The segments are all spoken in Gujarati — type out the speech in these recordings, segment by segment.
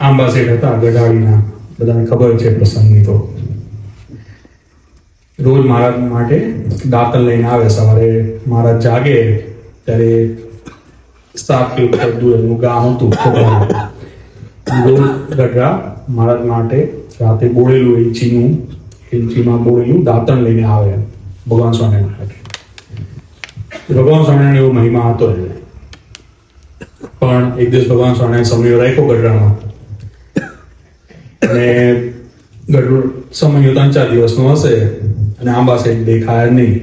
આંબા શેઠ હતા ગઢાળીના, બધાને ખબર છે પ્રસંગની. તો રોજ મહારાજ માટે દાંતણ લઈને આવે. સવારે મહારાજ જાગે ત્યારે 7 કિલોમીટર દૂર એનું ગામ હતું. રોજ ગઢડા મહારાજ માટે રાતે બોળેલું ઇંચીમાં બોળેલું દાંતણ લઈને આવે ભગવાન સ્વામિનારાયણ માટે. ભગવાન સ્વામિનારાયણ એવો મહિમા હતો. પણ એક દિવસ ભગવાન સ્વામિનારાયણ સમયો રાખ્યો ગઢડામાં, અને ગઢડો સમયો 3-4 દિવસનો હશે અને આંબા શેઠ દેખાયા નહીં.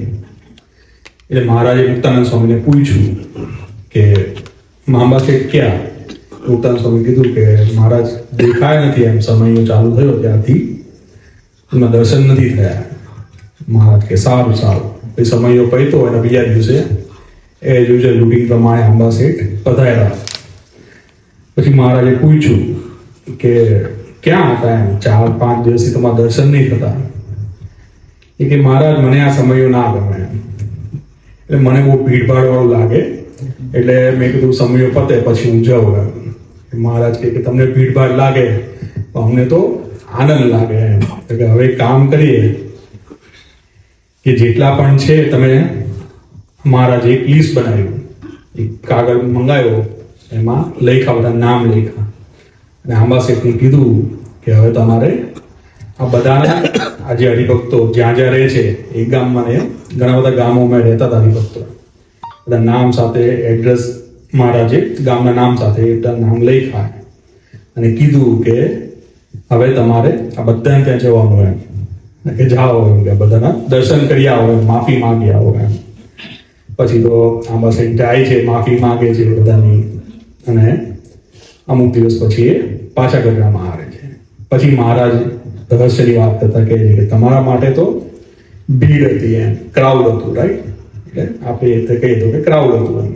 એટલે મહારાજે મુક્તાનંદ સ્વામીને પૂછ્યું કે આંબા શેઠ ક્યાં? મુક્તાનંદ સ્વામી કીધું કે મહારાજ દેખાયા નથી, એમ સમય ચાલુ થયો ત્યારથી એમાં દર્શન નથી થયા. મહારાજ કે સારું એ સમયો પૈતો અને બીજા દિવસે એ જોજે રૂટીન પ્રમાણે આંબા શેઠ પધાર્યા. પછી મહારાજે પૂછ્યું કે ક્યાં હતા? એમ 4-5 દિવસથી તમારા દર્શન નહીં થતા. એ કે મહારાજ મને આ સમયો ના ગમે, એટલે મને બહુ ભીડભાડ વાળું લાગે, એટલે મેં કીધું સમયો પતે પછી હું જાઉં. મહારાજ કે તમને ભીડભાડ લાગે, અમને તો આનંદ લાગે. એમ કે હવે કામ કરીએ કે જેટલા પણ છે તમે, મહારાજે એક લિસ્ટ બનાવ્યું, એક કાગળ મંગાવ્યો, એમાં લખ્યા, બધા નામ લખ્યા, અને આંબા શેઠને કીધું કે હવે તમારે આ બધાના આ જે હરિભક્તો જ્યાં જ્યાં રહે છે એ ગામમાં ને ઘણા બધા ગામોમાં રહેતા હતા હરિભક્તો, બધા નામ સાથે એડ્રેસ મહારાજે ગામના નામ સાથે બધા નામ લખ્યા અને કીધું કે હવે તમારે આ બધાને ત્યાં જવાનું એમ, કે જાઓ એમ, કે બધાના દર્શન કરી આવો એમ, માફી માંગી આવો એમ. પછી તો આંબા શેઠ જાય છે, માફી માંગે છે બધાની, અને અમુક દિવસ પછી એ પાછા ગઢડામાં આવે છે. પછી મહારાજ રહસ્યની વાત કરતા કહે છે કે તમારા માટે તો ભીડ હતી, એમ ક્રાઉડ હતું, રાઈટ? એટલે આપણે એ કહી દો કે ક્રાઉડ હતું એમ.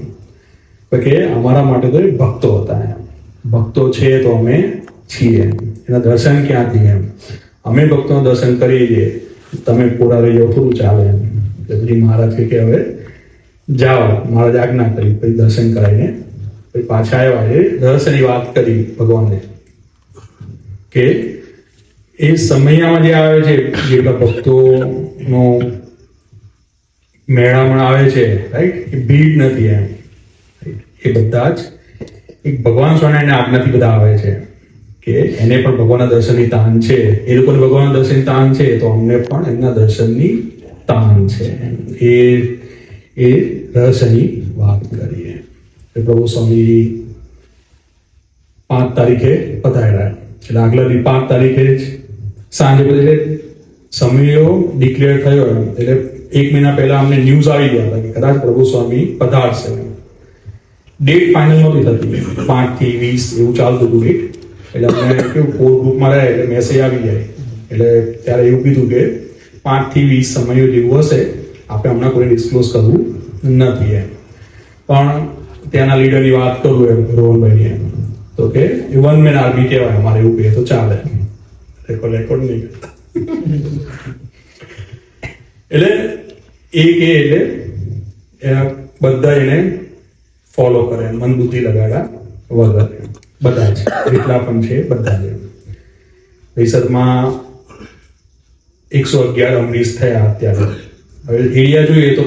કે અમારા માટે તો એ ભક્તો હતા, એમ ભક્તો છે તો અમે છીએ, એના દર્શન ક્યાંથી? એમ અમે ભક્તોના દર્શન કરીએ છીએ, તમે પૂરા રહી જાઓ થોડું ચાલે એમ. પછી મહારાજ કે હવે જાઓ, મહારાજ આજ્ઞા કરી, પછી દર્શન કરાવીને પછી પાછા આવ્યા. એ રહસ્યની વાત કરી ભગવાનને કે એ સમયમાં જે આવે છે, જેટલા ભક્તોનો મેળામણ આવે છે, રાઈટ, એ ભીડ નથી એમ. એ બધા જ એક ભગવાન સ્વામિનારાયણની આજ્ઞાથી બધા આવે છે, કે એને પણ ભગવાનના દર્શનની તાન છે, એ લોકોને ભગવાનના દર્શનની તાન છે, તો અમને પણ એમના દર્શનની તાન છે. એ રહસ્યની વાત કરીએ. પ્રભુ સ્વામી 5 તારીખે પધાર્યા, એટલે આગલા દી 5 તારીખે જ સાંજે એટલે સમયો ડિક્લેર થયો, એટલે 1 મહિના પહેલા અમને ન્યૂઝ આવી ગયા હતા કે કદાચ પ્રભુ સ્વામી પધારશે. ડેટ ફાઇનલ નહોતી થતી, 5 થી 20 એવું ચાલતું હતું ડેટ. એટલે અમને કેવું કોર ગ્રુપમાં રહે એટલે મેસેજ આવી જાય, એટલે ત્યારે એવું કીધું કે 5 થી 20 સમયો જેવું હશે, આપણે હમણાં કોઈ ડિસ્ક્લોઝ કરવું નથી એમ. પણ ત્યાંના લીડરની વાત કરું એમ, રોહનભાઈ એમ, તો કે 1 મેન આર્મી કહેવાય અમારે, એવું કહે તો ચાલે, રેકોર્ડ નહીં કરતા. એટલે એ કે એટલે બધા એને ફોલો કરે, મન બુદ્ધિ લગાડ્યા વગર, બધા જ જેટલા પણ છે બધા જ. પરિષદમાં 111 અમરીશ થયા અત્યારે. હવે એરિયા જોઈએ તો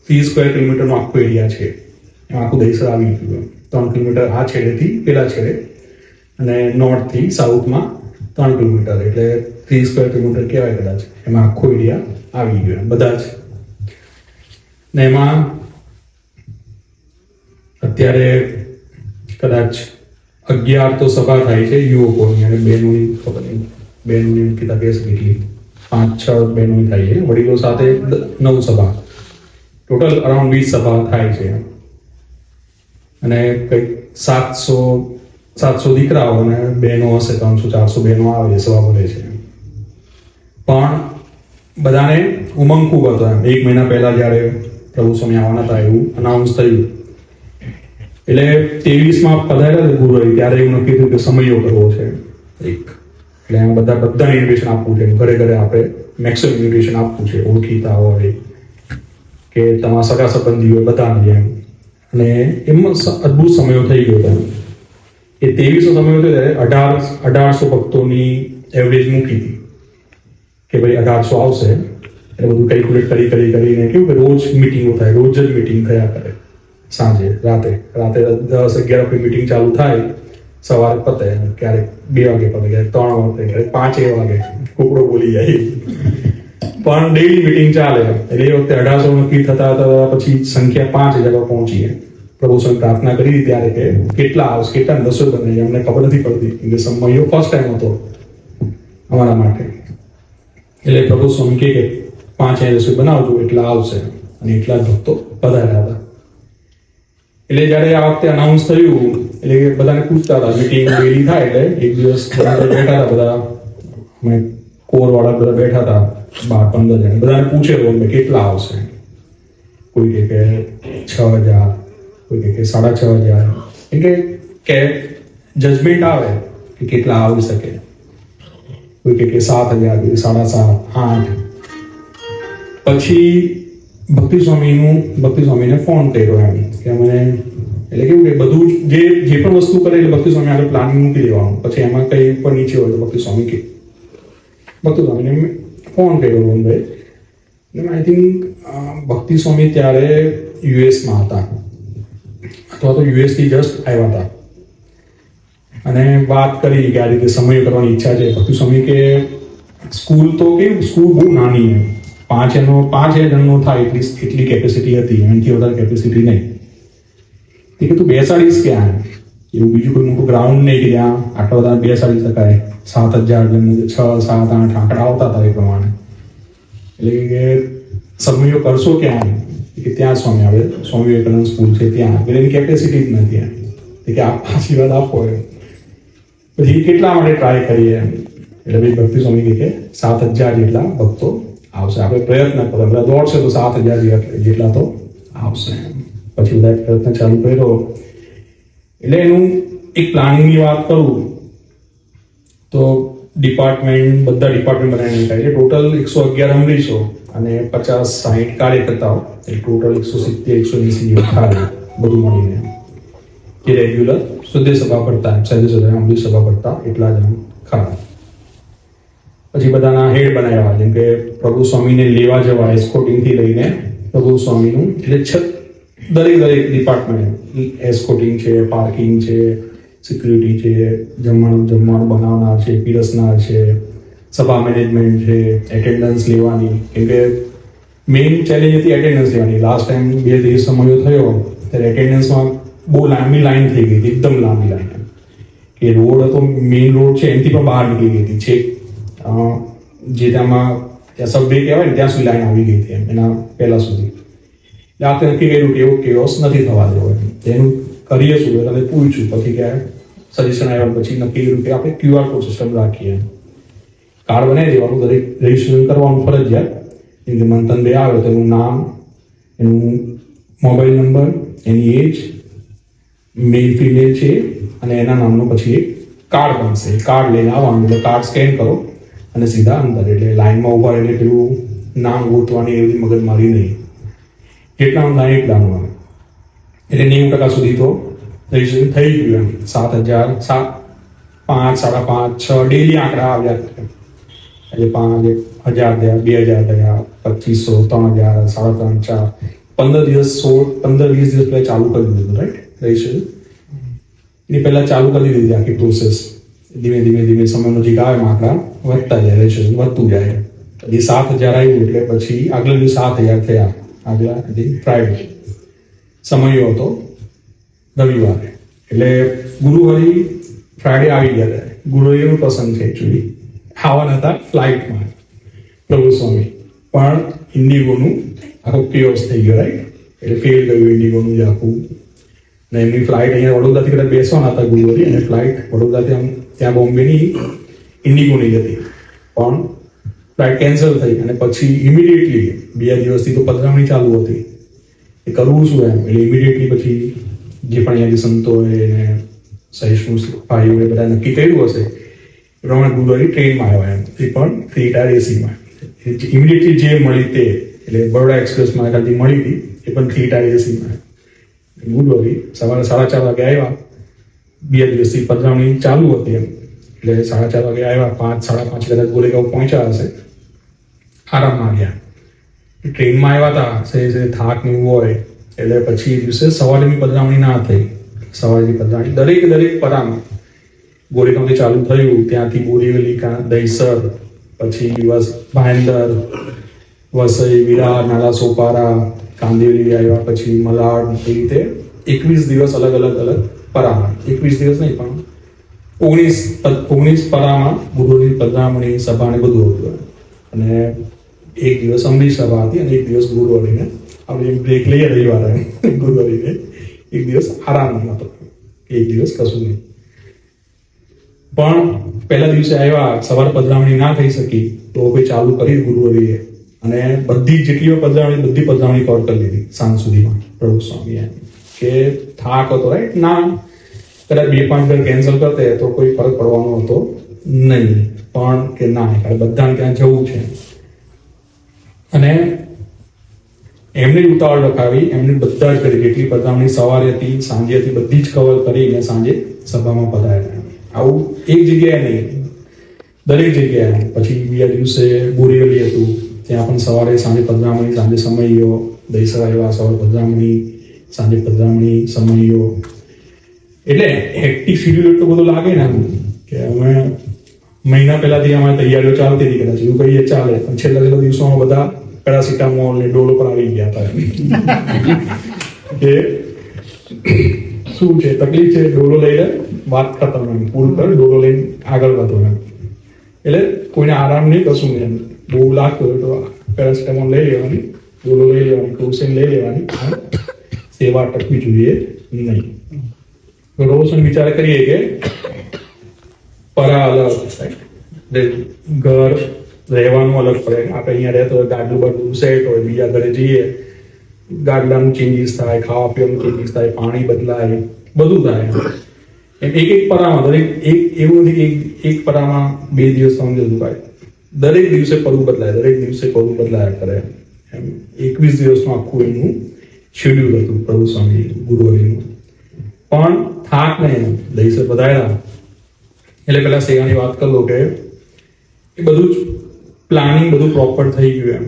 3 સ્ક્વેર કિલોમીટરનો આખો એરિયા છે, એમાં આખું દહીસર આવી ગયું. 3 કિલોમીટર આ છેડેથી પેલા છેડે, અને નોર્થથી સાઉથમાં 3 કિલોમીટર, એટલે 30 સ્ક્વેર કિલોમીટર કહેવાય કદાચ. એમાં આખો એરિયા આવી ગયો બધા જ. ને એમાં અત્યારે કદાચ 11 તો સભા થાય છે યુવકોની, અને બહેનોની ખબર નહીં, બહેનોની કેટલા કેસ કેટલી 5-6 બહેનોની થાય છે, વડીલો સાથે 9 સભા, ટોટલ અરાઉન્ડ 20 સભા થાય છે. અને કંઈક 700 દીકરાઓ અને બહેનો હશે, 300-400 બહેનો આવે સભા ભરે છે. પણ બધાને ઉમંગ ખૂબ હતો એમ. 1 મહિના પહેલા જ્યારે પ્રભુ સ્વામી આવવાના હતા એવું અનાઉન્સ થયું, એટલે 23માં પધાર્યા ગુરુવારે, ત્યારે એવું નક્કી થયું કે સમયો કરવો છે એક. એટલે એમાં બધાને ઇન્વિટેશન આપવું છે, ઘરે ઘરે આપણે મેક્સિમમ ઇન્વિટેશન આપવું છે, ઓળખીતા હોય કે તમારા સગા સંબંધી હોય બધાને એમ. અને એમાં અદ્ભુત સમયો થઈ ગયો હતો. એ 2300 સમય હતો ત્યારે 1800 ભક્તોની એવરેજ મૂકી હતી કે ભાઈ 1800 આવશે. એટલે બધું કેલ્ક્યુલેટ કરીને કેવું કે રોજ મિટિંગો થાય, રોજ જ મિટિંગ થયા કરે. સાંજે રાતે 10-11 મિટિંગ ચાલુ થાય, સવારે પતે, ક્યારેક 2 વાગે પતે, ક્યારેક 3 વાગે, ક્યારેક 5 વાગે કુકડો બોલી જાય. પણ ડેઈલી મિટિંગ ચાલે. એટલે એ વખતે 1800 નક્કી થતા પછી સંખ્યા 5000 પર પહોંચી. પ્રભુ સ્વામી પ્રાર્થના કરી ત્યારે કે કેટલા આવશે, કેટલા રસોઈ બને, અમને ખબર નથી પડતી કે સમયો ફર્સ્ટ ટાઈમ હતો અમારા માટે. એટલે પ્રભુ સ્વામી કે 5000 રસોઈ બનાવજો, એટલા આવશે, અને એટલા જ ભક્તો પધાર્યા હતા. એટલે જયારે આ વખતે અનાઉન્સ થયું એટલે બધાને પૂછતા હતા, મીટિંગ ડેલી થાય એટલે એક દિવસ બેઠા હતા બધા, અમે કોર વાળા બધા બેઠા હતા 12-15 જણ, બધાને પૂછેલું કેટલા આવશે. કોઈ કે 6000, કોઈ કે 6500, એટલે કે જજમેન્ટ આવે કે કેટલા આવી શકે. કોઈ કે 7000, 7,500, 8. પછી ભક્તિ સ્વામીને ફોન કર્યો એમ કે અમે, એટલે કેવું કે બધું જે પણ વસ્તુ કરે એટલે ભક્તિ સ્વામી આગળ પ્લાનિંગ મૂકી દેવાનું. પછી એમાં કઈ ઉપર નીચે હોય તો ભક્તિ સ્વામીને ફોન કર્યો રોહનભાઈ. આઈ થિંક ભક્તિ સ્વામી ત્યારે યુએસમાં હતા, અથવા તો યુએસથી જસ્ટ આવ્યા હતા, અને વાત કરી કે આ રીતે સમય કરવાની ઈચ્છા છે. ભક્તિ સ્વામી કે સ્કૂલ તો કેવું, સ્કૂલ બહુ નાની એમ, 5,000 જણનો થાય એટલી કેપેસિટી હતી, એનાથી વધારે કેપેસિટી નહીં. કે તું બેસાડીશ ક્યાં, એવું બીજું કોઈ મોટું ગ્રાઉન્ડ નહીં કે ત્યાં આટલા બધા બેસાડી શકાય. 7,000 જણ, 6, 7, 8 આંકડા આવતા હતા એ પ્રમાણે. એટલે કે સમયો કરશો ક્યાં, કે ત્યાં સ્વામી આવે, સ્વામી વિવેકાનંદ સ્કૂલ છે ત્યાં, એની કેપેસિટી જ નથી એમ. કે આશીર્વાદ આપો એમ. પછી કેટલા માટે ટ્રાય કરીએ એમ. એટલે ભાઈ ભક્તિ સ્વામી કે 7,000 જેટલા ભક્તો આવશે, આપણે પ્રયત્ન કરો, બધા દોડશે તો 7,000 જેટલા તો આવશે. પછી બધા પ્રયત્ન ચાલુ કર્યો. એટલે એનું એક પ્લાનિંગની વાત કરું તો બધા ડિપાર્ટમેન્ટ બનાવીને થાય. એટલે ટોટલ 111 અમરીશો અને 50-60 કાર્યકર્તાઓ, ટોટલ 170-180 જેવું થાય બધું મળીને, જે રેગ્યુલર સુધે સભા ભરતા, અમૃત સભા ભરતા એટલા જ ખરા. પછી બધાના હેડ બનાવ્યા, જેમ કે પ્રભુ સ્વામીને લેવા જવા એસ્કોર્ટિંગથી લઈને પ્રભુ સ્વામીનું, એટલે દરેક ડિપાર્ટમેન્ટ, એસ્કોર્ટિંગ છે, પાર્કિંગ છે, સિક્યુરિટી છે, જમવાનું બનાવનાર છે, પીરસનાર છે, સભા મેનેજમેન્ટ છે, એટેન્ડન્સ લેવાની. કેમ કે મેઇન ચેલેન્જ હતી એટેન્ડન્સ લેવાની. લાસ્ટ ટાઈમ 2 દિવસ સમયો થયો ત્યારે એટેન્ડન્સમાં બહુ લાંબી લાઈન થઈ ગઈ હતી, એકદમ લાંબી લાઈન, કે રોડ હતો, મેઇન રોડ છે એનાથી પણ બહાર નીકળી ગઈ હતી, છેક જે ત્યાં સબવે કહેવાય ને ત્યાં સુધી લાઈન આવી ગઈ હતી એના પહેલા સુધી. એટલે આપણે નક્કી કર્યું કે એવો કેઓસ નથી થવા દેવો. એનું કરીએ શું, તમે પૂછ્યું, પછી કે સજેશન આવ્યા, પછી નક્કી કર્યું કે આપણે QR કોડ સિસ્ટમ રાખીએ. કાર્ડ બનાવી દેવાનું, દરેક રજીસ્ટ્રેશન કરવાનું ફરજિયાત. જેમ કે મંથન આવે તો એનું નામ, એનું મોબાઈલ નંબર, એની એજ, મેલ ફિમેલ છે, અને એના નામનો પછી એક કાર્ડ બનશે. એ કાર્ડ લઈને આવવાનું, એટલે કાર્ડ સ્કેન કરો અને સીધા અંદર. એટલે લાઈનમાં ઉભા રહીને પેલું નામ ગોતવાની એવી મગજમારી નહીં. જેટલાનું થાય એટલાનું આવે. એટલે 90% સુધી તો રજીસ્ટ્રેશન થઈ ગયું એમ. 7,000, 5, 5.5, 6 ડેલી આંકડા આવ્યા. એટલે 5,000 થયા, 2,000 થયા, 2,500, 3,000, 3,500, 4, 15 દિવસ 20 દિવસ પહેલા ચાલુ કરી દીધું, રાઈટ, રજીસ્ટ્રેશન. એની પહેલા ચાલુ કરી દીધી આખી પ્રોસેસ. ધીમે સમયનો નજીક આવે આંકડા વધતા જાય, રજીસ્ટ્રેશન વધતું જાય. પછી 7,000 આવ્યું એટલે પછી આગલા દિવસ 7,000 થયા. આગલા ફ્રાઈડે સમયો હતો રવિવારે. એટલે ગુરુવારે ફ્રાઈડે આવી ગયા હતા. ગુરુવારેનું પસંદ છે એકચ્યુઅલી, આવવાના હતા ફ્લાઇટમાં પ્રભુ સ્વામી, પણ ઇન્ડિગોનું આખો કેઓસ થઈ ગયો, રાઈટ. એટલે ફેલ ગયું ઇન્ડિગોનું જે આખું. અને એમની ફ્લાઇટ અહીંયા વડોદરાથી કદાચ બેસવાના હતા ગુરુવારે, અને ફ્લાઇટ વડોદરાથી ત્યાં બોમ્બેની ઇન્ડિગોની હતી, પણ ફ્લાઇટ કેન્સલ થઈ. અને પછી ઇમિડિયેટલી 2 દિવસથી તો પધરામણી ચાલુ હતી, એ કરવું શું એમ. એટલે ઇમિડિયેટલી પછી જે પણ અહીંયાથી સંતોએ અને સહિષ્ણુ ભાઈઓએ બધા નક્કી કર્યું હશે એ પ્રમાણે ગુરુવારે ટ્રેનમાં આવ્યા એમ, એ પણ 3 ટાયર એસીમાં. ઇમિડિયેટલી જે મળી તે, એટલે બરોડા એક્સપ્રેસમાં એકાદી મળી હતી, એ પણ 3 ટાયર એસીમાં. ગુરુવારે સવારે 4:30 વાગે આવ્યા, 2 દિવસથી પધરામણી ચાલુ હતી એમ. એટલે 4:30 વાગે આવ્યા, 5, 5:30 કદાચ ગોરેગાંવ પહોંચ્યા હશે, આરામમાં ગયા. ટ્રેનમાં આવ્યા હતા, સે થાક ને એવું હોય એટલે પછી એ દિવસે સવારેની પધરામણી ના થઈ. સવારેની પધરામણી દરેક પરામાં ગોરેગાંવથી ચાલુ થયું, ત્યાંથી બોરીવલી, દહીસર, પછી ભાયંદર, વસઈ, વિરાર, નાલા સોપારા, કાંદિવલી આવ્યા, પછી મલાડ, એ રીતે 21 દિવસ અલગ પરામાં, 21 દિવસ નહીં પણ 19 પરામાં ગુરુની પધરામણી સભા ને બધું હતું. અને એક દિવસ અમરી સભા હતી અને એક દિવસ ગુરુવારીને આપણે બ્રેક લઈએ રવિવારે, ગુરુવારીને એક દિવસ આરામ હતો, એક દિવસ કશું નહીં. પણ પહેલા દિવસે આવ્યા, સવાર પધરામણી ના થઈ શકી તો કોઈ ચાલુ કરી ગુરુવારીએ, અને બધી જેટલી પધરામણી કવર કરી લીધી સાંજ સુધીમાં. પ્રભુ સ્વામી કે થાક હતો, રાઈટ, ના કદાચ 2-5 દર કેન્સલ કરતે તો કોઈ ફરક પડવાનો હતો નહીં, પણ કે ના બધાને ત્યાં જવું છે. અને એમને ઉતાવળ રખાવી, એમને બધા જ કરી, જેટલી પધરામણી સવારે હતી, સાંજે હતી, બધી જ કવર કરીને સાંજે સભામાં પધાર્યા. આવું એક જગ્યાએ નહીં, દરેક જગ્યાએ. પછી બીજા દિવસે બોરીવલી હતું, ત્યાં પણ સવારે સાંજે પધરામણી, સાંજે સમયો, દહીસર આવ્યા, સવારે પધરામણી, સાંજે પધરામણી, સમયો. એટલે હેક્ટિક શેડ્યુલ એટલું બધું લાગે ને કે અમે મહિના પહેલાથી અમારી તૈયારીઓ ચાલતી હતી, કદાચ એવું કહીએ ચાલે, પણ છેલ્લા દિવસોમાં બધા પેરાસિટામોલ ને ડોલો પર આવી ગયા હતા કે શું છે તકલીફ છે, ડોલો લઈ લે, વાત ખતમ, એમ પૂલ કર, ડોલો લઈને આગળ વધો એમ. એટલે કોઈને આરામ નહીં, કશું નહીં. બહુ લાગતું હોય તો પેરાસિટામોલ લઈ લેવાની, ડોલો લઈ લેવાની, ક્રોસિન લઈ લેવાની, સેવા અટકવી જોઈએ નહીં. રોજ વિચાર કરીએ કે પરા અલગ, ઘર રહેવાનું અલગ પડે. આપણે અહીંયા રહેતો હોય, ગાડલું બાડલું સેટ હોય, બીજા ઘરે જઈએ, ગાડલાનું ચેન્જીસ થાય, ખાવા પીવાનું ચેન્જીસ થાય, પાણી બદલાય, બધું થાય. એક પરામાં દરેક એવું નથી કે એક પરામાં 2 દિવસ સમજતું થાય, દરેક દિવસે પરું બદલાયા કરે. એમ 21 દિવસનું આખું એમનું શેડ્યુલ હતું પ્રભુ સ્વામી ગુરુવારીનું. પણ થાક નહીં, દહીસર વધાર્યા. એટલે પેલા સેવાની વાત કરી લો કે એ બધું જ પ્લાનિંગ બધું પ્રોપર થઈ ગયું એમ.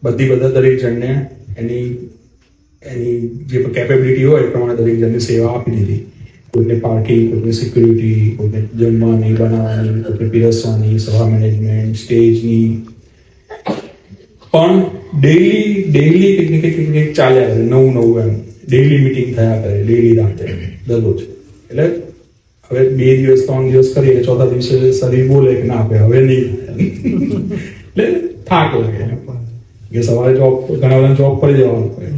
બધા દરેક જણને એની જે કેપેબિલિટી હોય એ પ્રમાણે દરેક જણને સેવા આપી દીધી. કોઈને પાર્કિંગ, કોઈને સિક્યુરિટી, કોઈને જમવાની, બનાવવાની, કોઈને પીરસવાની, સભા મેનેજમેન્ટ, સ્ટેજની. પણ ડેઈલી કંઈક ચાલ્યા કરે, નવું એમ. ડેઈલી મિટિંગ થયા કરે, ડેઈલી રાતે, દરરોજ. એટલે હવે 2 દિવસ 3 દિવસ કરીએ, ચોથા દિવસે શરીર બોલે કે ના હવે નહીં, એટલે થાક લાગે કે સવારે ઘણા બધા જોબ પર જવાનું હોય.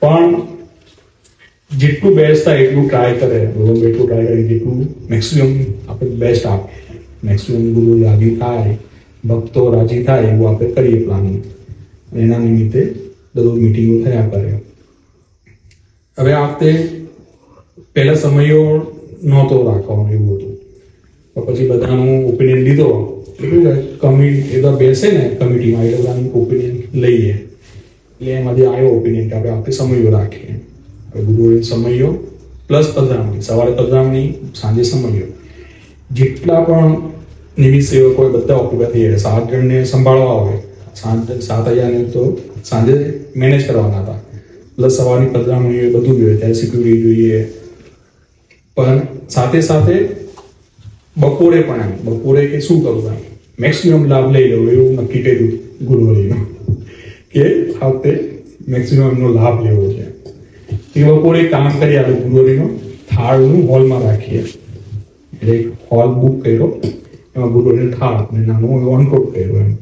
પણ જેટલું બેસ્ટ થાય એટલું ટ્રાય કરે, જેટલું મેક્સિમમ આપણે બેસ્ટ આપીએ, મેક્સિમમ ગુરુ રાજી થાય, ભક્તો રાજી થાય એવું આપણે કરીએ પ્લાનિંગ. એના નિમિત્તે દરરોજ મિટિંગો થયા કરે. હવે આ વખતે પહેલા સમયો નહોતો રાખવાનો એવું હતું, તો પછી બધાનું ઓપિનિયન લીધો. એટલે બેસે ને કમિટીમાં, એટલે બધાનું ઓપિનિયન લઈએ. એટલે એમાંથી આવ્યો ઓપિનિયન કે આપણે આ વખતે સમયો રાખીએ. હવે ગુરુવારે સમયો પ્લસ પધરામણી, સવારે પધરામણી, સાંજે સમયો. જેટલા પણ નિમિત્ત સેવકો હોય બધા ભેગા થઈ જાય. 7 જણને સંભાળવા હોય, 7 હજારને તો સાંજે મેનેજ કરવાના હતા, પ્લસ સવારની પધરામણી હોય, બધું જોઈએ, ત્યારે સિક્યુરિટી જોઈએ. પણ સાથે બપોરે પણ બપોરે કે શું કરવું એમ મેક્સિમમ લાભ લઈ લેવું એવું નક્કી કર્યું ગુરુવારીમાં કે આ વખતે મેક્સિમમ એમનો લાભ લેવો છે. એ બપોરે કામ કરી આપણે ગુરુવારીનો થાળનું હોલમાં રાખીએ. એટલે એક હોલ બુક કર્યો, એમાં ગુરુવારીનો થાળ અને નાનો ઓનકોટ કર્યો એમ.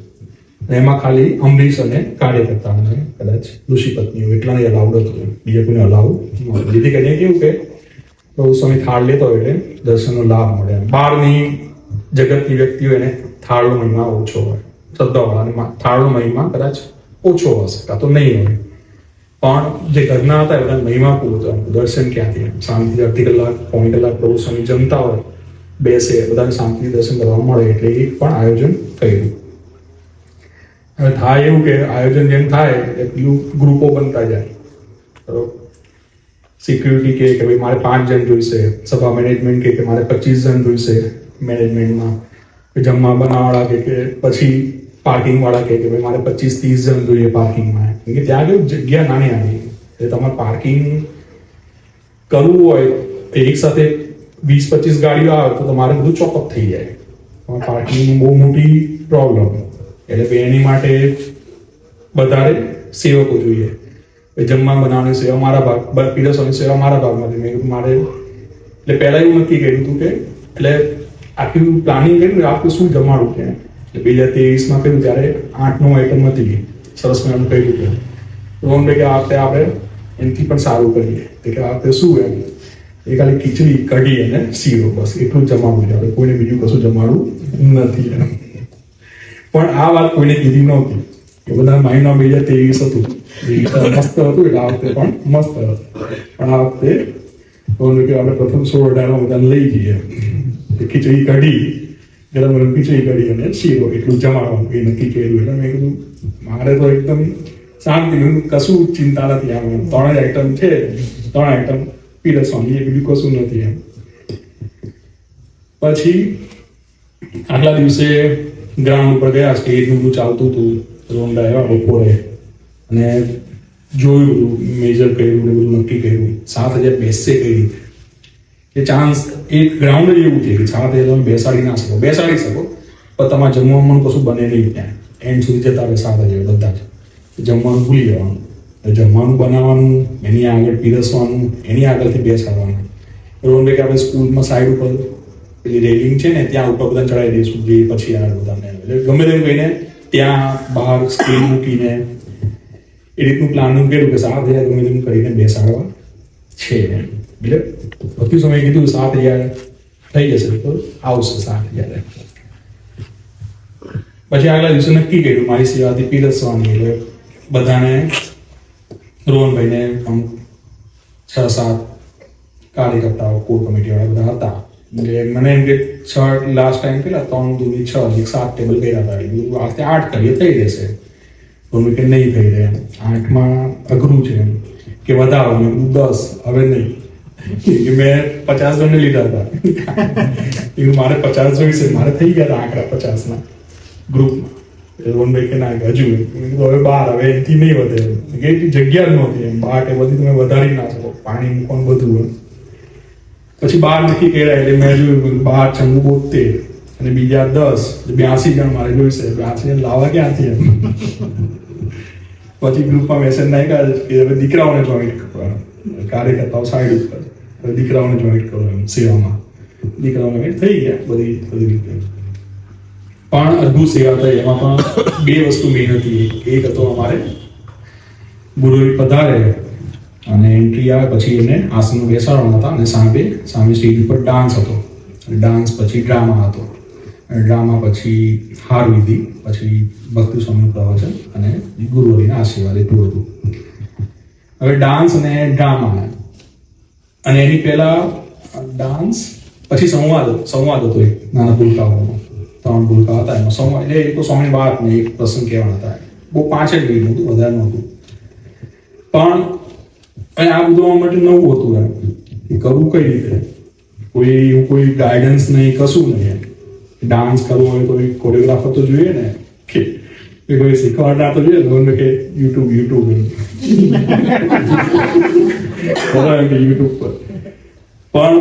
અને એમાં ખાલી અમરીશ અને કાર્યકર્તા અને કદાચ ઋષિપત્નીઓ એટલાને અલાઉડ હતું, બીજા કોઈને અલાઉડ નહોતું. જેથી કરીને કેવું કે પ્રભુ સ્વામી થાળ લેતો હોય એટલે દર્શનનો લાભ મળે. બહારની જગતની વ્યક્તિઓ એને થાળનો મહિમા ઓછો હોય, શ્રદ્ધાવાળાને થાળનો મહિમા કદાચ ઓછો હશે, કાં તો નહીં હોય. પણ જે ઘરના હતા એ બધા મહિમા પૂરો હતો. દર્શન ક્યાંથી શાંતિથી 1.5 કલાક 1.5 કલાક પ્રભુ સ્વામી જમતા હોય, બેસે, બધાને શાંતિથી દર્શન કરવા મળે. એટલે એ પણ આયોજન કર્યું. હવે થાય એવું કે આયોજન જેમ થાય એટલે પેલું ગ્રુપો બનતા જાય. બરોબર, સિક્યુરિટી કે ભાઈ મારે 5 જણ જોઈશે, સભા મેનેજમેન્ટ કે મારે 25 જણ જોઈશે મેનેજમેન્ટમાં, જમવા બનાવવાળા કે પછી પાર્કિંગ વાળા કે ભાઈ મારે 25-30 જણ જોઈએ પાર્કિંગમાં. કેમ કે ત્યાં કેવું જગ્યા નાની આવી, એટલે તમારે પાર્કિંગ કરવું હોય તો એક સાથે 20-25 ગાડીઓ આવે તો તમારે બધું ચોકઅપ થઈ જાય. પાર્કિંગ બહુ મોટી પ્રોબ્લેમ, એટલે એની માટે વધારે સેવકો જોઈએ. જમવા બનાવવાની સેવા મારા ભાગ, પીરસવાની સેવા મારા ભાગમાંથી. મેં કીધું મારે એટલે પહેલા એવું નક્કી કર્યું હતું કે એટલે આખું પ્લાનિંગ કર્યું આપણે શું જમાડવું છે. એટલે 2023માં કર્યું ત્યારે 8-9 આઈટમ હતી, સરસ મજાનું કર્યું હતું. રોહનભાઈ કે આ વખતે આપણે એનાથી પણ સારું કરીએ. કે આ વખતે શું એમ એ ખાલી ખીચડી, કઢી અને શીરો, બસ એટલું જ જમાડવું છે, આપણે કોઈને બીજું કશું જમાડવું નથી એમ. પણ આ વાત કોઈને કીધી નહોતી કે બધા માઇન્ડમાં 2023 હતું, મસ્ત હતું, એટલે આ વખતે પણ મસ્ત હતું. પણ આ વખતે રોહનભાઈ કે આપણે પ્રથમ 16-18 બધાને લઈ જઈએ, ખીચડી કઢી, ગરમ ગરમ ખીચડી કઢી અને શીરો એટલું જમાડવાનું એ નક્કી કર્યું. એટલે મેં કીધું મારે તો એકદમ શાંતિ, કશું ચિંતા નથી. આમ 3 જ આઈટમ છે, 3 આઈટમ પીરસવાની, એ બીજું કશું નથી એમ. પછી આગલા દિવસે ગ્રાઉન્ડ ઉપર ગયા, સ્ટેજનું બધું ચાલતું હતું. રોંડા આવ્યા બપોરે અને જોયું બધું, મેજર કર્યું ને બધું નક્કી કર્યું. 7,000 બેસશે કઈ રીતે એ ચાન્સ, એક ગ્રાઉન્ડ જ એવું છે કે 7,000 તમે બેસાડી ના શકો, બેસાડી શકો પણ તમારે જમવાનું કશું બને નહીં. ત્યાં એન્ડ સુધી જતા રહે 7,000 બધા જ. જમવાનું ભૂલી જવાનું, જમવાનું બનાવવાનું, એની આગળ પીરસવાનું, એની આગળથી બેસાડવાનું. રોહનભાઈ કે આપણે સ્કૂલમાં સાઈડ ઉપર પેલી રેલિંગ છે ને ત્યાં ઉપર બધા ચડાવી દઈશું, જે પછી આગળ બધાને એટલે ગમે તેમ કહીને ત્યાં બહાર સ્ક્રીન મૂકીને એ રીતનું પ્લાનિંગ કર્યું કે 7,000 ગમે તેમ કરીને બેસાડવા છે એમ. એટલે બધું સમય કીધું 7,000 થઈ જશે તો આવશે 7,000. પછી આગલા દિવસે નક્કી કર્યું મારી સેવાથી પીરસવાની. એટલે બધાને રોહનભાઈને 6-7 કાર્યકર્તાઓ, કોર કમિટી વાળા બધા હતા. એટલે મને એમ કે 6 લાસ્ટ ટાઈમ કેટલા 3 2 6 7 ટેબલ કર્યા હતા. એટલે આ વખતે 8 કરીએ થઈ જશે. રોહનભાઈ કે નહીં થઈ રહે, 8માં અઘરું છે એમ કે વધારો. મેં 10 હવે નહીં, કે મેં 50 જણને લીધા હતા. મારે 50 જોઈશે, મારે થઈ ગયા હતા આંકડા 50ના ગ્રુપમાં. રોહનભાઈ કે ના હજુ હવે 12, હવે એથી નહીં વધે કે એટલી જગ્યા જ નહોતી એમ. 12 ટેબલથી તમે વધારી ના શકો, પાણી મૂકવાનું બધું એમ. પછી 12 નક્કી કર્યા. એટલે મેં જોયું 12 × 72 અને બીજા 10, 82 જણ મારે જોઈશે. 82 જણ લાવવા ક્યાંથી એમ. પછી ગ્રુપમાં મેસેજ નાખ્યા કે હવે દીકરાઓને જોઈન્ટ કરવા, કાર્યકર્તાઓ સાઈડ ઉપર, હવે દીકરાઓને જોઈન્ટ કરો એમ સેવામાં. દીકરાઓને થઈ ગયા બધી રીતે. પણ અદ્ભુત સેવા થઈ. એમાં પણ 2 વસ્તુ મેઇન હતી. એક હતો અમારે ગુરુજી પધારે અને એન્ટ્રી આવે પછી એને આસન બેસાડવાના હતા અને સામે સ્ટેજ ઉપર ડાન્સ હતો. ડાન્સ પછી ડ્રામા હતો. ડ્રામા પછી હાર વિધિ, પછી ભક્તિ સ્વામીનું પ્રવચન અને ગુરુજીના આશીર્વાદ, એટલું હતું. હવે ડાન્સ અને ડ્રામા અને એની પહેલા ડાન્સ પછી સંવાદ હતો. એક નાના ભૂલકાઓનો 3 ભૂલકા હતા. એમાં સંવાદ એટલે એક તો સ્વામી વાત ને એક પ્રસંગ કહેવાના હતા. બહુ 5 જ મિનિટ હતું, વધારે નહોતું. પણ આ બધું માટે નવું હતું એમ કે કરવું કઈ રીતે, કોઈ ગાઈડન્સ નહીં, કશું નહીં. ડાન્સ કરવો હોય તો કોરિયોગ્રાફર તો જોઈએ ને, કે કોઈ શીખવાડનાર તો જોઈએ. લોન કે યુટ્યુબ યુટ્યુબ પર. પણ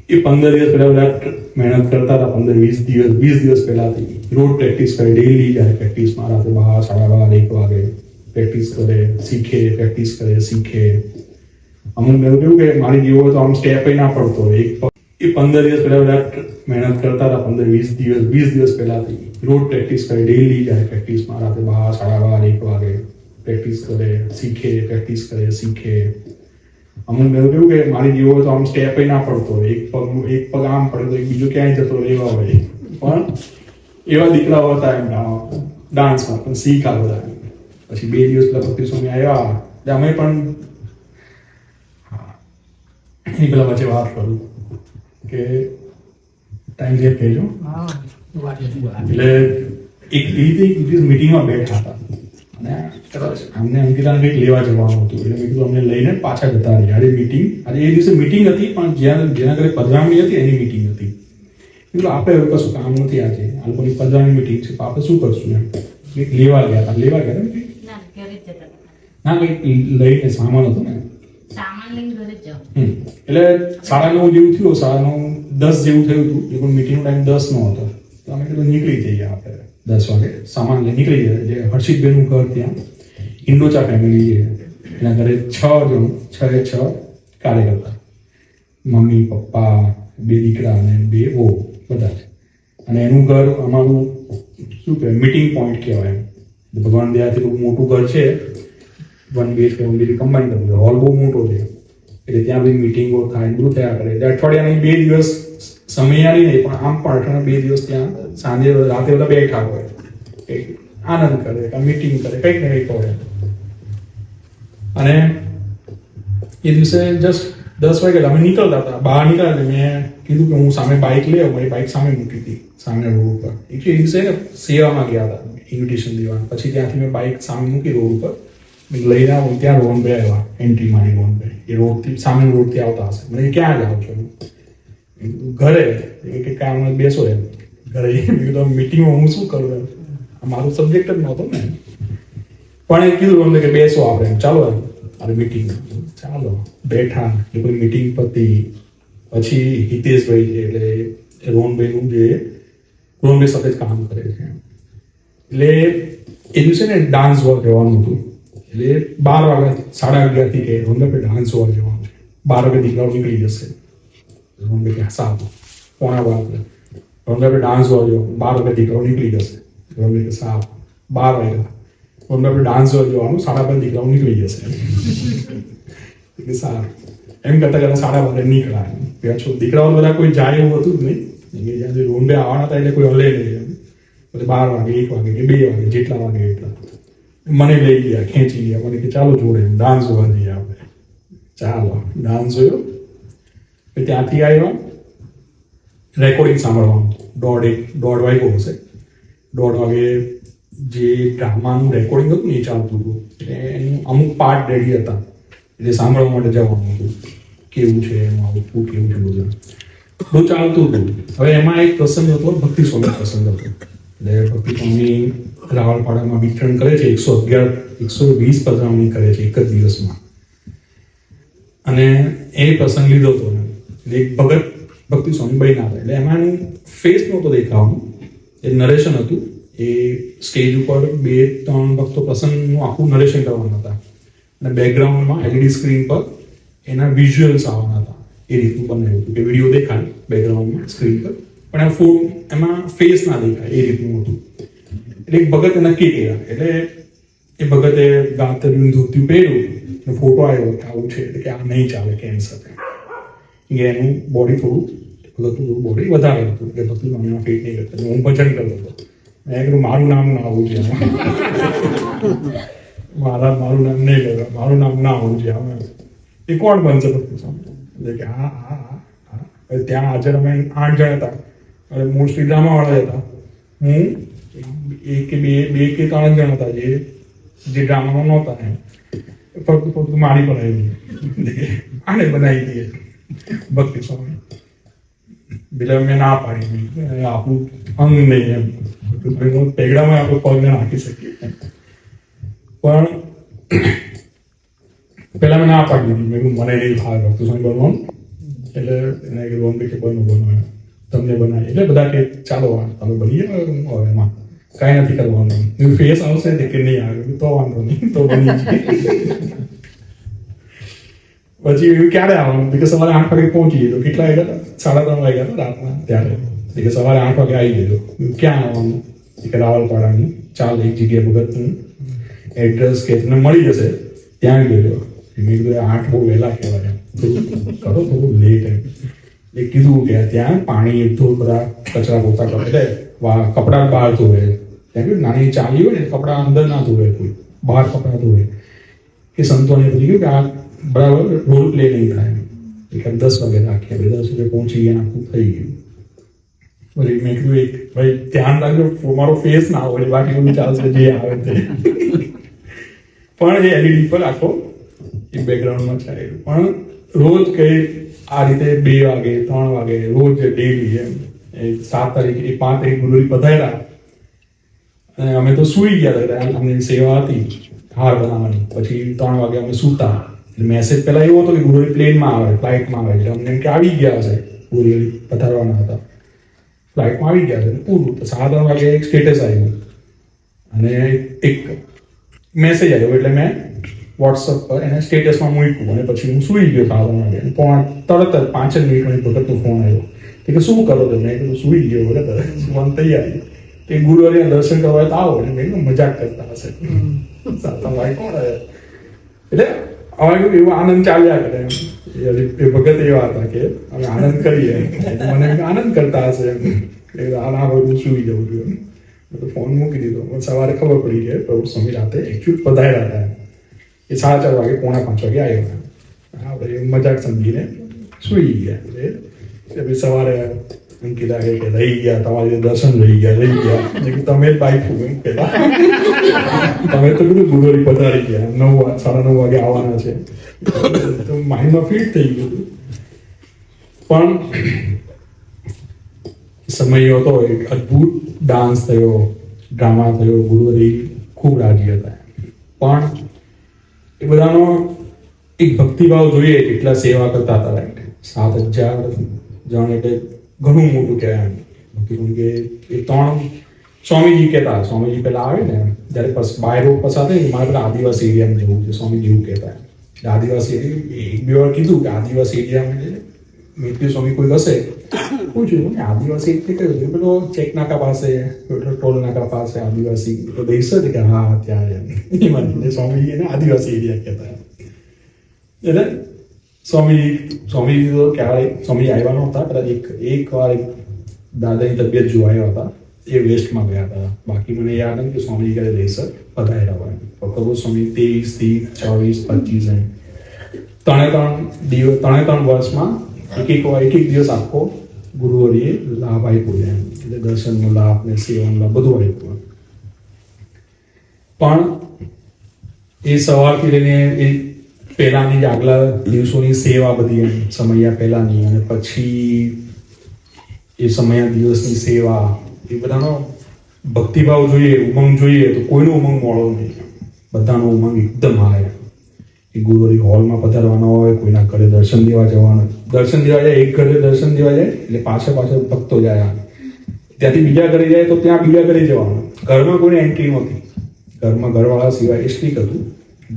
એ 15 દિવસ પહેલા બધા મહેનત કરતા હતા. 15-20 દિવસ પહેલાથી રોજ પ્રેક્ટિસ કરે, ડેઈલી જાય પ્રેક્ટિસમાં. રાત્રે 12, 12:30, 1 વાગે પ્રેક્ટિસ કરે, શીખે, પ્રેક્ટિસ કરે, શીખે. અમુક મેં કહ્યું કે મારી જેવો હોય તો આમ સ્ટેપ ના પડતો હોય. એ 15 દિવસ પહેલા બધા મહેનત કરતા હતા. 15-20 દિવસ પહેલાથી રોજ પ્રેક્ટિસ કરે, ડેઈલી જાય પ્રેક્ટિસમાં. રાત્રે 12, 12:30, 1 વાગે પ્રેક્ટિસ કરે, શીખે, પ્રેક્ટિસ કરે, શીખે. અમુક મેં કહ્યું કે મારી જેવો હોય તો આમ સ્ટેપ ના પડતો હોય. એક પગ આમ પડે તો એક બીજો ક્યાંય જતો રહેવા હોય. પણ એવા દીકરાઓ હતા એમ ડાન્સમાં પણ શીખા બધા. પછી 2 દિવસ પહેલા ભક્તિ સ્વામી આવ્યા. અમે પણ એની પેલા વચ્ચે વાત કરું કે ટાઈમ જે કહેજો. એટલે એક રીતે મીટિંગમાં બેઠા હતા અને અમને અંકિતાને કંઈક લેવા જવાનું હતું એટલે મેં કીધું અમને લઈને પાછા જતા રહ્યા. આજે એ દિવસે મીટિંગ હતી, પણ જેના ઘરે પધરામણી હતી એની મીટિંગ હતી. એટલે આપણે એવું કશું કામ નથી આજે, આ લોકોની પધરામણી મીટિંગ છે, આપણે શું કરશું એમ. કંઈક લેવા ગયા ને ના કંઈક લઈને સામાન હતો ને એટલે 9:30 જેવું થયું, 9:10 જેવું થયું હતું. એ પણ મીટિંગનો ટાઈમ 10 નો હતો. તો અમે કીધું નીકળી જઈએ આપણે 10 વાગે, સામાન લઈ નીકળી જાય. જે હર્ષિતભાઈનું ઘર ત્યાં ઇન્ડોચા ફેમિલી છે, એના ઘરે 6 જણ, 6 કાર્યકર્તા, મમ્મી પપ્પા, 2 દીકરા અને 2 વહુ બધા છે. અને એનું ઘર અમારું શું કહેવાય મીટિંગ પોઈન્ટ કહેવાય. ભગવાન દયાથી બહુ મોટું ઘર છે, 1 BHK 1 BHK કમ્બાઈન કર્યું, હોલ બહુ મોટો છે એટલે ત્યાં બધી મિટિંગો થાય, બધું થયા કરે. અઠવાડિયાની 2 દિવસ સમયારી નહીં પણ આમ પણ અઠવાડિયા 2 દિવસ ત્યાં સાંજે રાતે બધા બેઠા હોય, આનંદ કરે, મીટિંગ કરે, કંઈક ને કંઈક હોય. અને એ દિવસે જસ્ટ 10 વાગે અમે નીકળતા હતા, બહાર નીકળ્યા. મેં કીધું કે હું સામે બાઇક લઈ આવું, મારી બાઇક સામે મૂકી હતી સામે રોડ ઉપર. એ દિવસે સેવામાં ગયા હતા ઇન્વિટેશન દેવા. પછી ત્યાંથી મેં બાઇક સામે મૂકી રોડ ઉપર, લઈને આવું ત્યાં રોહનભાઈ આવ્યા, એન્ટ્રી મારી રોહનભાઈ. એ રોડથી સામે રોડથી આવતા હશે. મને ક્યાં જાઓ છો? ઘરે. કે કામ બેસો એમ ઘરે. મેં કીધું મીટિંગમાં હું શું કરું એમ, મારું સબ્જેક્ટ જ નહોતો ને. પણ એ કીધું અમને કે બેસો આપણે એમ, ચાલો એમ અરે મીટિંગ. ચાલો બેઠા, એ કોઈ મીટિંગ પતી. પછી હિતેશભાઈ છે એટલે રોહનભાઈનું જે રોહનભાઈ સાથે જ કામ કરે છે, એટલે એ દિવસે ને ડાન્સ જોવા જવાનું હતું. એટલે 12 વાગ્યા 11:30 થી કે રોહનભાઈ ડાન્સ જોવા જવાનું છે, 12 વાગે દીકરાઓ નીકળી જશે. રોહનભાઈ કે સારું, 11:15 રોહનભાઈ ડાન્સ જોવા જવાનું, 12 વાગે દીકરાઓ નીકળી જશે. રોહનભાઈ કે સારું, 12 વાગ્યા રોહનભાઈ ડાન્સ જોવા જવાનું, 12:30 દીકરાઓ નીકળી જશે. સારું એમ કરતા કરતા 12:30 નીકળ્યા. દીકરાઓ બધા કોઈ જાય એવું હતું જ નહીં. જ્યાં રોહનભાઈ આવવાના હતા એટલે કોઈ હલે નહીં. એટલે 12 વાગે 1 વાગે કે 2 વાગે જેટલા વાગે એટલા મને લઈ ગયા, ખેંચી ગયા. મને કે ચાલો જોડે ડાન્સ જોવા જઈએ આપણે. ચાલો ડાન્સ જોયો. ત્યાંથી આવ્યા, રેકોર્ડિંગ સાંભળવાનું. 1:30 વાગ્યો હશે. 1:30 વાગે જે ડ્રામાનું રેકોર્ડિંગ હતું ને એ ચાલતું હતું. એટલે એનું અમુક પાર્ટ રેડી હતા એટલે સાંભળવા માટે જવાનું હતું. કેવું છે એનું આઉટપુટ, કેવું છે બધું ચાલતું હતું. હવે એમાં એક પ્રસંગ હતો, ભક્તિ સ્વામી પ્રસંગ હતો. એટલે ભક્તિ સ્વામી રાવળપાડામાં વિતરણ કરે છે, 120 પધરામણી કરે છે એક જ દિવસમાં. અને એ પ્રસંગ લીધો હતો. એટલે એક ભગત ભક્તિ સ્વામી બન્યા હતા. એટલે એમાં ફેસ નહોતો દેખાવાનું, એ નરેશન હતું. એ સ્ટેજ ઉપર 2-3 ભક્તો પ્રસંગનું આખું નરેશન કરવાના હતા અને બેકગ્રાઉન્ડમાં LED સ્ક્રીન પર એના વિઝ્યુઅલ્સ આવવાના હતા. એ રીતનું બનાવ્યું હતું કે વિડીયો દેખાય બેકગ્રાઉન્ડમાં સ્ક્રીન પર, પણ એમાં ફેસ ના દેખાય, એ રીતનું હતું. એટલે એક ભગતે નક્કી કર્યા. એટલે એ ભગતે ગાતર્યું ધોતિયું પહેર્યું, ફોટો આવ્યો કે આવું છે, એટલે કે આ નહીં ચાલે કેન્સર. એનું બોડી થોડું બોડી વધારે હતું એટલે ભક્તિ સ્વામીમાં ફિટ નહીં કરતા. હું ભજન કરતો હતો. મેં કીધું મારું નામ ના આવવું જોઈએ, મારું નામ નહીં લેવા, મારું નામ ના આવવું જોઈએ. એ કોણ બનશે ભક્તિ સ્વામી? એટલે કે હા. ત્યાં હાજર અમે 8 જણ હતા. અને મોસ્ટલી ડ્રામાવાળા હતા. હું 1 કે 2 કે 3 જણ હતા જે ડ્રામામાં નહોતા. એમ ફક્ત મારી બનાવી દઈએ, આને બનાવી દઈએ ભક્તિ સ્વામી. એટલે મેં ના પાડી, આપણું અંગ નહીં એમ. પેગડામાં આપણે પગને નાખી શકીએ, પણ પેલા મેં ના પાડી દીધી. મેં મને નહીં ભાગ ભક્તિ સ્વામી બનવાનું. એટલે એને કીધું કે બનો તમને બનાવી. એટલે બધા કે ચાલો તમે બની જાઓ, એમાં કાંઈ નથી કરવાનું. ફેસ આવશે કે નહીં આવે તો વાંધો નહીં, તો બની જાય. પછી ક્યારે આવવાનું? કે સવારે 8 વાગે પહોંચી ગયો. કેટલા વાગ્યા હતા? 3:30 વાગ્યા હતા રાતના ત્યારે. કે સવારે 8 વાગે આવી ગયો. ક્યાં આવવાનું? કે રાવલપાડાની ચાલ એક જગ્યાએ ભગતનું એડ્રેસ કે તમને મળી જશે, ત્યાં ગયો. મેં કીધું 8 બહુ વહેલા કહેવાય, કરો થોડું લેટ એમ. એ કીધું કે ત્યાં પાણી થોડું બધા કચરા પોતા કરે, એટલે કપડાં બહાર ધોવે. ત્યાં કે નાની ચાલી હોય ને કપડાં અંદર ના ધોવે, કોઈ બહાર કપડાં ધોવે. કે સંતોને પછી કહ્યું કે આ બરાબર રોલ પ્લે નહીં થાય. એટલે 10 વાગે રાખીએ, 10 વાગે પહોંચી ગયા, આખું થઈ ગયું. પછી મેં કીધું ભાઈ ધ્યાન રાખજો મારો ફેસ ના હોય, બાકી બધું ચાલશે જે આવે તે. પણ એ એલઈડી પર આખો એ બેકગ્રાઉન્ડમાં ચાલેલું. પણ રોજ કઈ આ રીતે 2 વાગે 3 વાગે રોજ ડેલી એમ 7 તારીખ 5 તારીખ ગુરુવારી પધાર્યા અને અમે તો સૂઈ ગયા હતા. અમને સેવા હતી હાર બનાવવાની. પછી 3 વાગે અમે સૂતા. મેસેજ પહેલા એવો હતો કે ગુરુવારી પ્લેનમાં આવે, ફ્લાઇટમાં આવે. એટલે અમને કે આવી ગયા હશે, ગુરુવારી પધારવાના હતા, ફ્લાઇટમાં આવી ગયા છે પૂરું. તો 7 વાગે એક સ્ટેટસ આવ્યું અને એક મેસેજ આવ્યો. એટલે મેં વોટ્સઅપ પર એને સ્ટેટસમાં મૂક્યું અને પછી હું સૂઈ ગયો 7 વાગે. તરત જ 5 મિનિટમાં ભગતનો ફોન આવ્યો કે શું કરો છો? મેં કીધું સૂઈ ગયો ભગત, સુવાની તૈયારી. તે ગુરુવારીના દર્શન કરવા તો આવો. એટલે મેં મજાક કરતા હશે, 7 વાગે કોણ આવે? એટલે અમારે એવો આનંદ ચાલ્યા કરે એમ. એ ભગત એવા હતા કે અમે આનંદ કરીએ, મને આનંદ કરતા હશે એમ. આ બધું સૂઈ જવું જોઈએ. ફોન મૂકી દીધો. સવારે ખબર પડી કે પ્રભુ સ્વામી રાતે એકચ્યુઅલ પધાર્યા હતા. એ 4:30 વાગે 4:45 વાગે આવ્યો. આપણે મજાક સમજીને સૂઈ ગયા. એટલે સવારે એમ કીધા કે રહી ગયા, તમારે દર્શન રહી ગયા. તમે જ બાઈક એમ પેલા તમે તો બધું ગુરુવારી પધારી ગયા, 9:30 વાગે આવવાના છે. તો માઇન્ડમાં ફિટ થઈ ગયું. પણ સમય હતો, એક અદભુત ડાન્સ થયો, ડ્રામા થયો. ગુરુવારી ખૂબ રાજી હતા. પણ એ બધાનો એક ભક્તિભાવ જોઈએ. કેટલા સેવા કરતા હતા. રાઈટ, 7,000 જણ એટલે ઘણું મોટું કહેવાય. કે એ 3 સ્વામીજી કહેતા. સ્વામીજી પેલા આવે ને જ્યારે બાય રોડ પસાર થાય, મારે પેલા આદિવાસી એરિયામાં જવું છે, સ્વામીજી એવું કહેતા. આદિવાસી એરિયા 1-2 વાર કીધું કે આદિવાસી એરિયામાં મેથ્યુ સ્વામી કોઈ હશે પૂછ્યું ને આદિવાસી એટલે કયું? પેલો ચેક નાકા પાસે, ટોલ નાકા પાસે આદિવાસી તો દેશ જ કે હા ત્યાં સ્વામીજી એને આદિવાસી એરિયા કહેતા. એટલે સ્વામીજી તો ક્યારે સ્વામી આવ્યા નહોતા. કદાચ એક વાર દાદાની તબિયત જોવાયા હતા, એ વેસ્ટમાં ગયા હતા. બાકી મને યાદ નથી કે સ્વામીજી ક્યારે દેશ પધાર્યા હોય. પ્રભુ સ્વામી 23, 24, 25 ત્રણે વર્ષમાં એક દિવસ આખો ગુરુવારીએ લાભ આપ્યો છે. એટલે દર્શનનો લાભ ને સેવાનો લાભ બધું આપ્યું. પણ એ સવારથી લઈને એ પહેલાની જ આગલા દિવસોની સેવા બધી એમ સમયા પહેલાની, અને પછી એ સમયા દિવસની સેવા, એ બધાનો ભક્તિભાવ જોઈએ, ઉમંગ જોઈએ. તો કોઈનો ઉમંગ મોડો નહીં, બધાનો ઉમંગ એકદમ આવે. એ ગુરુવારી હોલમાં પધારવાનો હોય, કોઈના ઘરે દર્શન દેવા જવાનું. દર્શન દેવા જાય, એક ઘરે દર્શન દેવા જાય એટલે પાછળ ભક્તો જાય. ત્યાંથી બીજા ઘરે જાય તો ત્યાં બીજા ઘરે જવાનું. ઘરમાં કોઈને એન્ટ્રી નહોતી. ઘરમાં ઘરવાળા સિવાય એ સ્ટ્રીક હતું.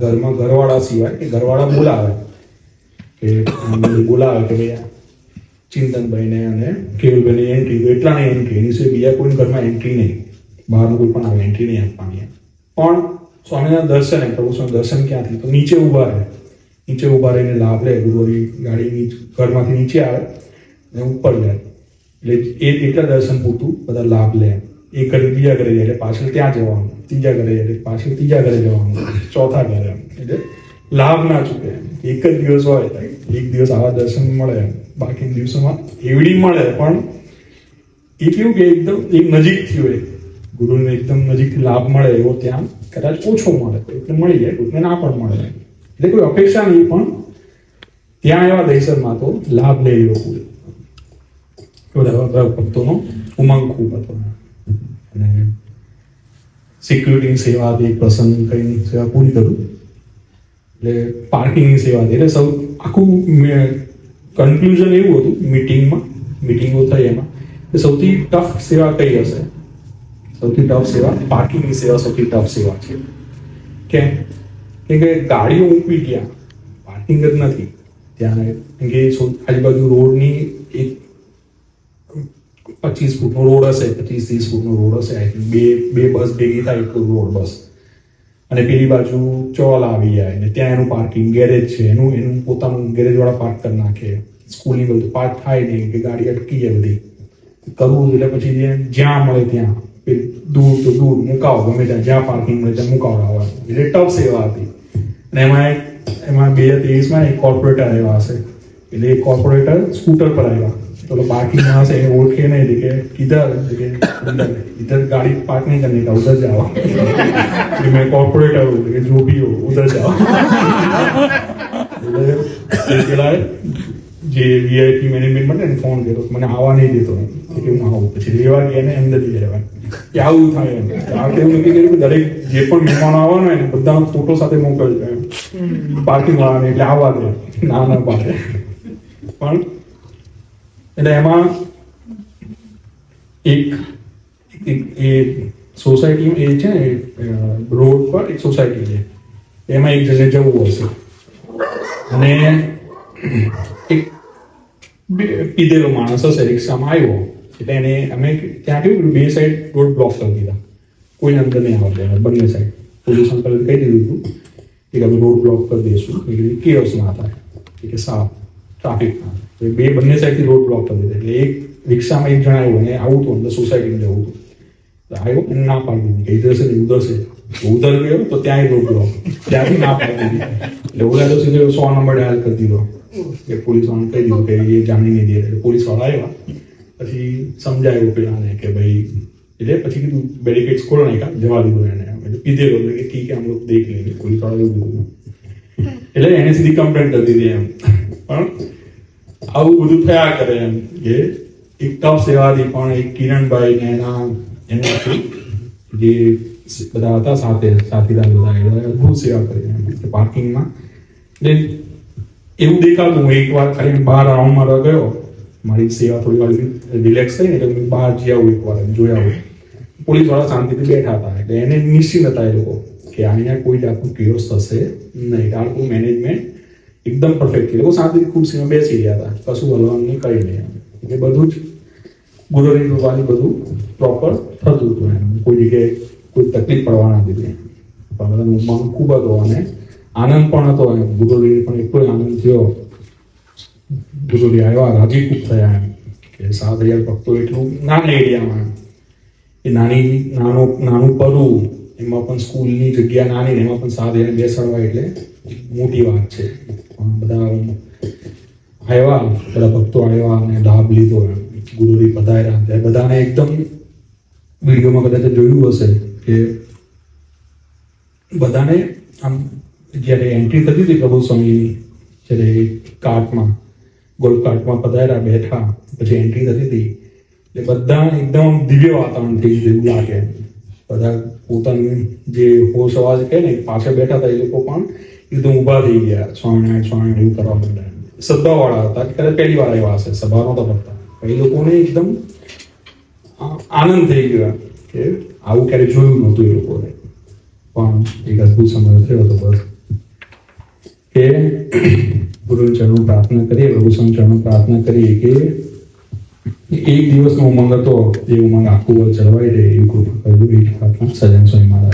ઘરમાં ઘરવાળા સિવાય કે ઘરવાળા બોલાવે કે ભાઈ ચિંતનભાઈને અને કેવલભાઈને એન્ટ્રી, એટલાની એન્ટ્રી. એની સિવાય બીજા કોઈ ઘરમાં એન્ટ્રી નહીં. બહારનું કોઈ પણ આવે એન્ટ્રી નહીં આપવાની. પણ સ્વામીના દર્શન, પ્રભુ સ્વામી દર્શન ક્યાંથી? તો નીચે ઊભા રહે. નીચે ઊભા રહીને લાભ લે. ગુરુવારી ગાડી ઘરમાંથી નીચે આવે અને ઉપર જાય. એટલે એ એટલા દર્શન પૂરતું બધા લાભ લે. એક ઘરે બીજા ઘરે જાય એટલે પાછળ ત્યાં જવાનું, ત્રીજા ઘરે જાય એટલે પાછળ ત્રીજા ઘરે જવાનું, ચોથા ઘરે. એટલે લાભ ના ચૂકે. એક જ દિવસ હોય, એક દિવસ આવા દર્શન મળે. બાકી દિવસોમાં એવડી મળે, પણ એ કેવું કે એકદમ એક નજીકથી હોય, ગુરુને એકદમ નજીકથી લાભ મળે એવો ત્યાં કદાચ ઓછો મળે. એટલે મળી જાય, કોઈને ના પણ મળે. એટલે કોઈ અપેક્ષા નહીં, પણ ત્યાં એવા દર્શનમાં તો લાભ લે એવો બધા ભક્તોનો ઉમંગ ખૂબ હતો. અને સિક્યુરિટીની સેવા હતી, પ્રસંગ કઈ સેવા પૂરી કરું એટલે પાર્કિંગની સેવા હતી. એટલે સૌ આખું કન્ક્લુઝન એવું હતું મિટિંગો થઈ એમાં કે સૌથી ટફ સેવા કઈ હશે? સૌથી ટફ સેવા પાર્કિંગની સેવા સૌથી ટફ સેવા છે. કેમ કે ગાડીઓ ઊંઘી ગયા, પાર્કિંગ જ નથી ત્યાં. કે આજુબાજુ રોડની એક 25 ફૂટનો રોડ હશે, 25-30 ફૂટનો રોડ હશે. આઈ થિંક બે બસ ભેગી થાય એટલો રોડ બસ. અને પેલી બાજુ ચોલ આવી જાય ને ત્યાં એનું પાર્કિંગ, ગેરેજ છે એનું પોતાનું, ગેરેજ વાળા પાર્ક કરી નાખે. સ્કૂલની બધું પાર્ક થાય નહીં કે ગાડી અટકી જાય બધી કરવું. એટલે પછી જ્યાં મળે ત્યાં દૂર તો દૂર મુકાવો, ગમે ત્યાં જ્યાં પાર્કિંગ મળે ત્યાં મુકાવડાવવાનું. એટલે ટફ સેવા હતી. અને એમાં 2023માં એક કોર્પોરેટર આવ્યા હશે. એટલે એ કોર્પોરેટર સ્કૂટર પર આવ્યા. तो पार्किंग वहां से ओळखे नहीं थे कि किधर इधर गाड़ी पार्क नहीं करने का, उधर जाओ। कि मैं कॉर्पोरेटर हूँ, कि जो भी हो उधर जाओ। જે વીઆઈપી મેનેજમેન્ટ મને ફોન કર્યો, મને આવવા નહીં દેતો કે હું આવું, પછી લેવા ગયા ને અંદર લઈ આવ્યા કે આવું થાય એમ। આ કેવું નક્કી કર્યું કે દરેક જે પણ મહેમાનો આવવાનો હોય ને બધાનો ફોટો સાથે મોકલજો એમ પાર્કિંગ વાળાને, એટલે આવવા દે ના પાડે। પણ એટલે એમાં એક એ સોસાયટી એ છે ને રોડ પર એક સોસાયટી છે, એમાં એક જણે જવું હશે અને એક પીધેલો માણસ હશે રિક્ષામાં આવ્યો, એટલે એને અમે ત્યાં કેવું બે સાઈડ રોડ બ્લોક કરી દીધા, કોઈને અંદર નહીં આવવા દેવા બંને સાઈડ। પોલીસ અંકલે કહી દીધું હતું કે અમે રોડ બ્લોક કરી દઈશું, કેઓસ ના થાય, કે સાફ ટ્રાફિક ના થાય, બંને સાઈડથી રોડ બ્લોક કરી દીધા। એટલે એક રિક્ષામાં એક જણા આવ્યો અને આવું હતું અંદર સોસાયટીમાં જવું હતું, આવ્યો એને ના પાડી દીધી કે ઇધર છે ને ઉધર છે, ઉધર ગયો તો ત્યાં રોડ બ્લોક, ત્યાંથી ના પાડી દીધી। એટલે ઓલા તો સીધો 100 નંબર ડાયલ કરી દીધો કે પોલીસ વાળાને કહી દીધું કે એ જાણી નહીં દે। એટલે પોલીસ વાળા આવ્યા, પછી સમજાયું પેલાને કે ભાઈ, એટલે પછી કીધું બેરિકેડ્સ ખોલો નાખ્યા, જવા દીધો એને, એટલે પીધેલો એટલે કે ઠીક હમ લોગ દેખ લેંગે, પોલીસ વાળા એવું દીધું, એટલે એને સીધી કમ્પ્લેન કરી દીધી એમ। પણ આવું બધું થયા કરે એમ કે એક ટફ સેવાથી પણ એક કિરણભાઈ ને એના જે બધા હતા સાથીદાર બધા અદભુત સેવા કરી પાર્કિંગમાં। એટલે એવું દેખાતું, હું એકવાર ખાલી બહાર રાઉન્ડ મારવા ગયો, મારી સેવા થોડી વાર રિલેક્સ થઈ ને એટલે હું બહાર જઈ આવું, એકવાર જોઈ આવું, પોલીસ વાળા શાંતિથી બેઠા હતા, એટલે એને નિશ્ચિત હતા એ લોકો કે અહીંયા કોઈ જાતનું કેઓસ થશે નહીં, આખું મેનેજમેન્ટ એકદમ પરફેક્ટ, એ લોકો શાંતિથી ખુરશીમાં બેસી રહ્યા હતા, કશું હલવાનું નહીં, કઈ નહીં, એટલે બધું જ ગુરુની કૃપાથી બધું પ્રોપર થતું હતું એમ, કોઈ જગ્યાએ કોઈ તકલીફ પડવા ના દીધી। પણ બધાનો ઉમંગ ખૂબ હતો અને આનંદ પણ હતો એમ, ગુરુની પણ એટલો આનંદ થયો, ગુરુજી આવ્યા રાજી ખૂબ થયા એમ કે 7,000 ભક્તો એટલું નાના એરિયામાં, એ નાનું પરવું, એમાં પણ સ્કૂલની જગ્યા નાની, એમાં પણ 7,000 બેસાડવા એટલે મોટી વાત છે। પણ બધા આવ્યા, બધા ભક્તો આવ્યા અને લાભ લીધો એમ, ગુરુજી પધાર્યા ત્યારે બધાને એકદમ, વિડીયોમાં કદાચ જોયું હશે કે બધાને આમ જ્યારે એન્ટ્રી થતી હતી પ્રભુ સ્વામીની, જ્યારે કાર્ટમાં ગોલ્ફ કાર્ટમાં પધાર્યા, બેઠા, પછી એન્ટ્રી થતી હતી, એટલે બધા એકદમ દિવ્ય વાતાવરણ થઈ ગયું એવું લાગે, બધા પોતાની જે હોશ અવાજ કહે ને પાછળ બેઠા હતા એ લોકો પણ એકદમ ઊભા થઈ ગયા, સ્વામિનારાયણ એવું કરવા માંડ્યા। સભાવાળા હતા, કદાચ પહેલી વાર આવ્યા હશે, સભા નહોતા પડતા, એ લોકોને એકદમ આનંદ થઈ ગયો કે આવું ક્યારે જોયું નહોતું એ લોકોને, પણ એક અદભુત સમય થયો હતો બસ કે ગુરુ ચરણો પ્રાર્થના કરીએ, પ્રભુ સ્વામી ચરણો પ્રાર્થના કરીએ કે એક દિવસનો ઉમંગ હતો, એ ઉમંગ આખું વર્ષ જળવાઈ રહે એવી કૃપા કરજો, એ પ્રાર્થના સજ્જન સ્વામી મહારાજ